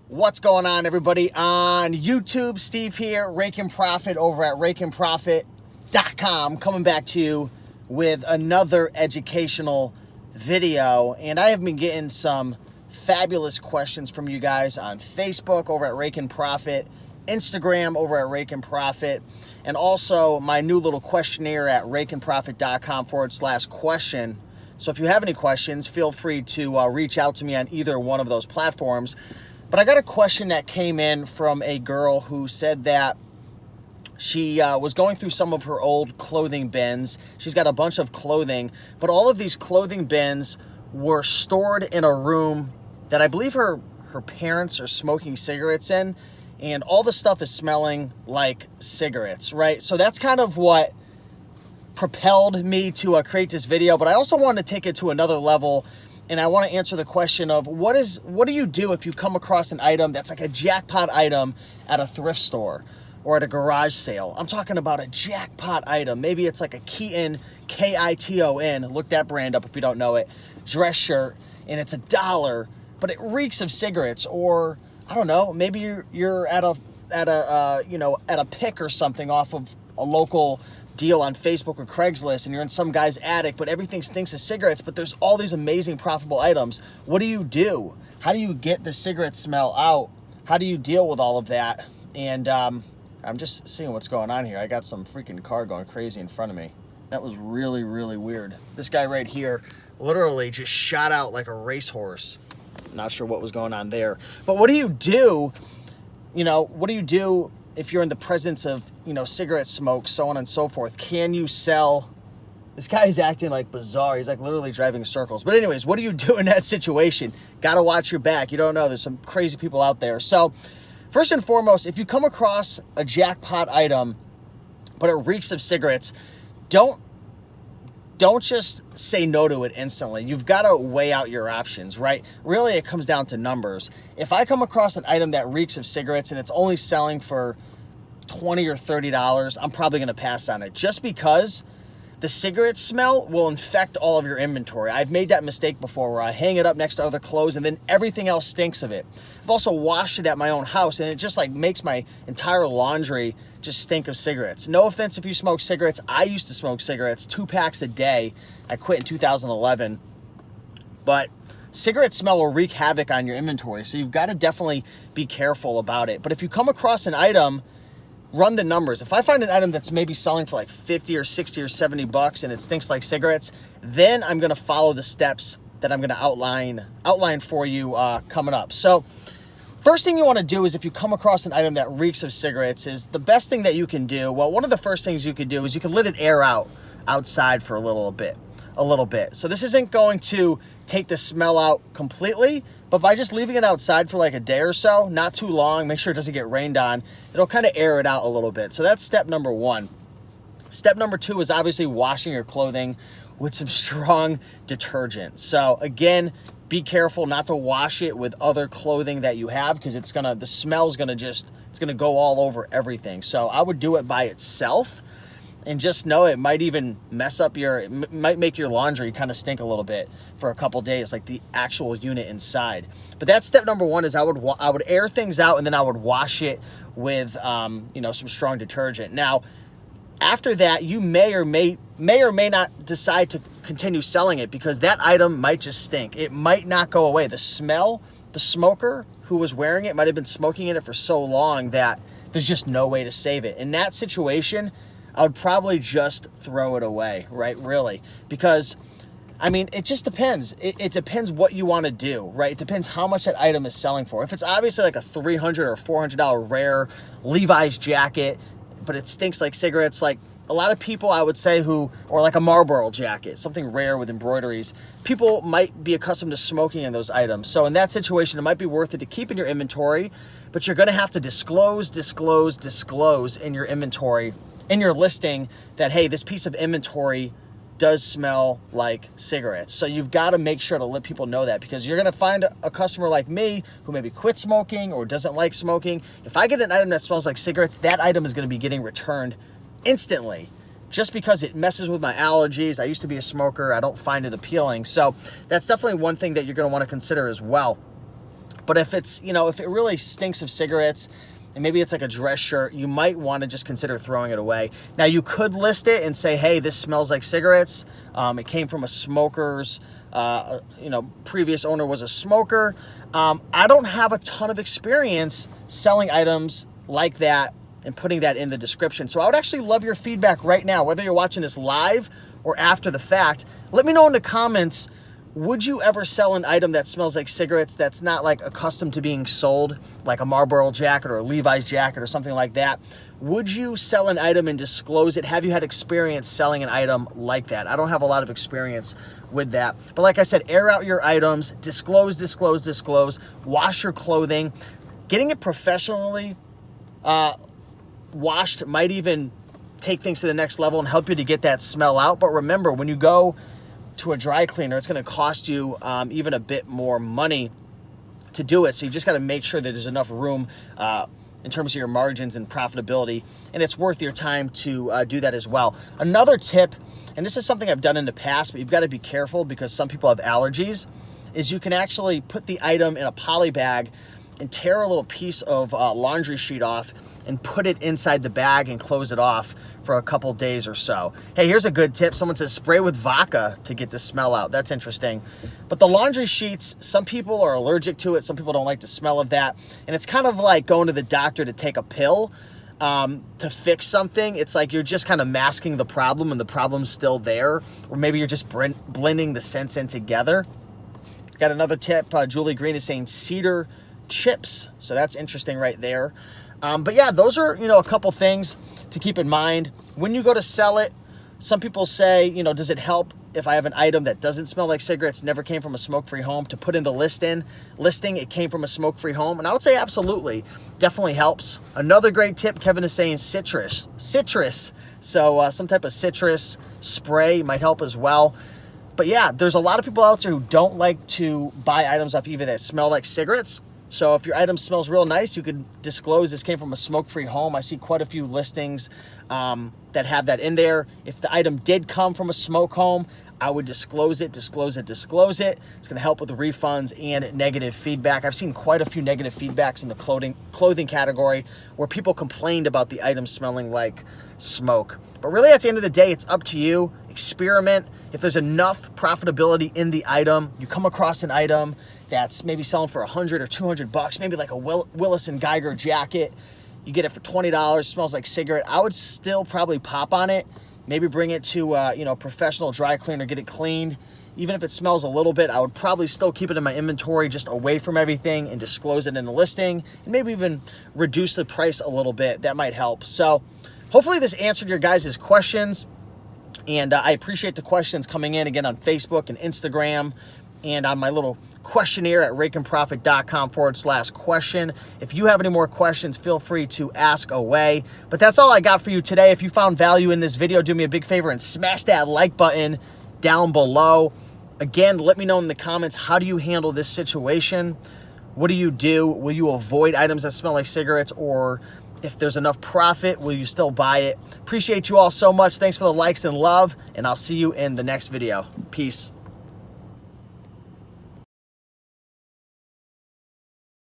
What's going on, everybody? On YouTube, Steve here, Raiken Profit over at RaikenProfit.com, coming back to you with another educational video. And I have been getting some fabulous questions from you guys on Facebook over at Raiken Profit, Instagram over at Raiken Profit, and also my new little questionnaire at RaikenProfit.com/question. So if you have any questions, feel free to reach out to me on either one of those platforms. But I got a question that came in from a girl who said that she was going through some of her old clothing bins. She's got a bunch of clothing, but all of these clothing bins were stored in a room that I believe her parents are smoking cigarettes in, and all the stuff is smelling like cigarettes, right? So that's kind of what propelled me to create this video, but I also wanted to take it to another level. And I want to answer the question of what do you do if you come across an item that's like a jackpot item at a thrift store or at a garage sale? I'm talking about a jackpot item. Maybe it's like a Keaton, K-I-T-O-N, look that brand up if you don't know it, dress shirt, and it's $1, but it reeks of cigarettes. Or I don't know, maybe you're at a pick or something off of a local deal on Facebook or Craigslist, and you're in some guy's attic, but everything stinks of cigarettes, but there's all these amazing profitable items. What do you do? How do you get the cigarette smell out? How do you deal with all of that? And I'm just seeing what's going on here. I got some freaking car going crazy in front of me. That was really, really weird. This guy right here literally just shot out like a racehorse. Not sure what was going on there. But what do you do? What do you do if you're in the presence of, cigarette smoke, so on and so forth? Can you sell? This guy is acting like bizarre. He's like literally driving circles. But anyways, what do you do in that situation? Got to watch your back. You don't know. There's some crazy people out there. So first and foremost, if you come across a jackpot item, but it reeks of cigarettes, don't just say no to it instantly. You've got to weigh out your options, right? Really, it comes down to numbers. If I come across an item that reeks of cigarettes and it's only selling for $20 or $30, I'm probably going to pass on it, just because the cigarette smell will infect all of your inventory. I've made that mistake before where I hang it up next to other clothes and then everything else stinks of it. I've also washed it at my own house, and it just like makes my entire laundry just stink of cigarettes. No offense if you smoke cigarettes. I used to smoke cigarettes, 2 packs a day. I quit in 2011. But cigarette smell will wreak havoc on your inventory, so you've got to definitely be careful about it. But if you come across an item, run the numbers. If I find an item that's maybe selling for like 50 or 60 or 70 bucks and it stinks like cigarettes, then I'm going to follow the steps that I'm going to outline for you coming up. So first thing you want to do is, if you come across an item that reeks of cigarettes, is the best thing that you can do. Well, one of the first things you could do is you can let it air out outside for a little bit. So this isn't going to take the smell out completely, but by just leaving it outside for like a day or so, not too long, make sure it doesn't get rained on, it'll kind of air it out a little bit. So that's step number one. Step number two is obviously washing your clothing with some strong detergent. So again, be careful not to wash it with other clothing that you have, because the smell's gonna go all over everything. So I would do it by itself, and just know it might even might make your laundry kind of stink a little bit for a couple days, like the actual unit inside. But that's step number one, is I would air things out, and then I would wash it with some strong detergent. Now, after that, you may or may not decide to continue selling it, because that item might just stink. It might not go away. The smell, the smoker who was wearing it might have been smoking in it for so long that there's just no way to save it. In that situation, I would probably just throw it away, right? Really, because it just depends. It depends what you want to do, right? It depends how much that item is selling for. If it's obviously like a $300 or $400 rare Levi's jacket, but it stinks like cigarettes, like a lot of people, I would say, or like a Marlboro jacket, something rare with embroideries, people might be accustomed to smoking in those items. So in that situation, it might be worth it to keep in your inventory, but you're going to have to disclose in your inventory, in your listing, that, hey, this piece of inventory does smell like cigarettes. So you've got to make sure to let people know that, because you're going to find a customer like me who maybe quit smoking or doesn't like smoking. If I get an item that smells like cigarettes, that item is going to be getting returned instantly, just because it messes with my allergies. I used to be a smoker. I don't find it appealing. So that's definitely one thing that you're going to want to consider as well. But if it's, you know, if it really stinks of cigarettes, and maybe it's like a dress shirt, you might want to just consider throwing it away. Now, you could list it and say, hey, this smells like cigarettes. It came from a smoker's, you know, previous owner was a smoker. I don't have a ton of experience selling items like that and putting that in the description. So I would actually love your feedback right now, whether you're watching this live or after the fact. Let me know in the comments, would you ever sell an item that smells like cigarettes that's not like accustomed to being sold, like a Marlboro jacket or a Levi's jacket or something like that? Would you sell an item and disclose it? Have you had experience selling an item like that? I don't have a lot of experience with that. But like I said, air out your items, disclose, disclose, disclose, wash your clothing. Getting it professionally washed might even take things to the next level and help you to get that smell out. But remember, when you go to a dry cleaner, it's going to cost you even a bit more money to do it. So you just got to make sure that there's enough room in terms of your margins and profitability, and it's worth your time to do that as well. Another tip, and this is something I've done in the past, but you've got to be careful because some people have allergies, is you can actually put the item in a poly bag and tear a little piece of laundry sheet off and put it inside the bag and close it off for a couple days or so. Hey, here's a good tip. Someone says spray with vodka to get the smell out. That's interesting. But the laundry sheets, some people are allergic to it. Some people don't like the smell of that. And it's kind of like going to the doctor to take a pill to fix something. It's like you're just kind of masking the problem and the problem's still there. Or maybe you're just blending the scents in together. Got another tip. Julie Green is saying cedar chips. So that's interesting right there. But yeah, those are, you know, a couple things to keep in mind. When you go to sell it, some people say, you know, does it help if I have an item that doesn't smell like cigarettes, never came from a smoke-free home, to put in the listing, it came from a smoke-free home? And I would say absolutely, definitely helps. Another great tip, Kevin is saying citrus. So some type of citrus spray might help as well. But yeah, there's a lot of people out there who don't like to buy items off eBay that smell like cigarettes. So if your item smells real nice, you could disclose this came from a smoke-free home. I see quite a few listings that have that in there. If the item did come from a smoke home, I would disclose it, disclose it, disclose it. It's gonna help with the refunds and negative feedback. I've seen quite a few negative feedbacks in the clothing category where people complained about the item smelling like smoke. But really at the end of the day, it's up to you. Experiment. If there's enough profitability in the item, you come across an item that's maybe selling for $100 or $200, maybe like a Willis & Geiger jacket. You get it for $20, smells like cigarette. I would still probably pop on it. Maybe bring it to you know, a professional dry cleaner, get it cleaned. Even if it smells a little bit, I would probably still keep it in my inventory just away from everything and disclose it in the listing, and maybe even reduce the price a little bit. That might help. So hopefully this answered your guys' questions. And I appreciate the questions coming in again on Facebook and Instagram and on my little questionnaire at raikenprofit.com/question. If you have any more questions, feel free to ask away. But that's all I got for you today. If you found value in this video, do me a big favor and smash that like button down below. Again, let me know in the comments, how do you handle this situation? What do you do? Will you avoid items that smell like cigarettes, or if there's enough profit, will you still buy it? Appreciate you all so much. Thanks for the likes and love, and I'll see you in the next video. Peace.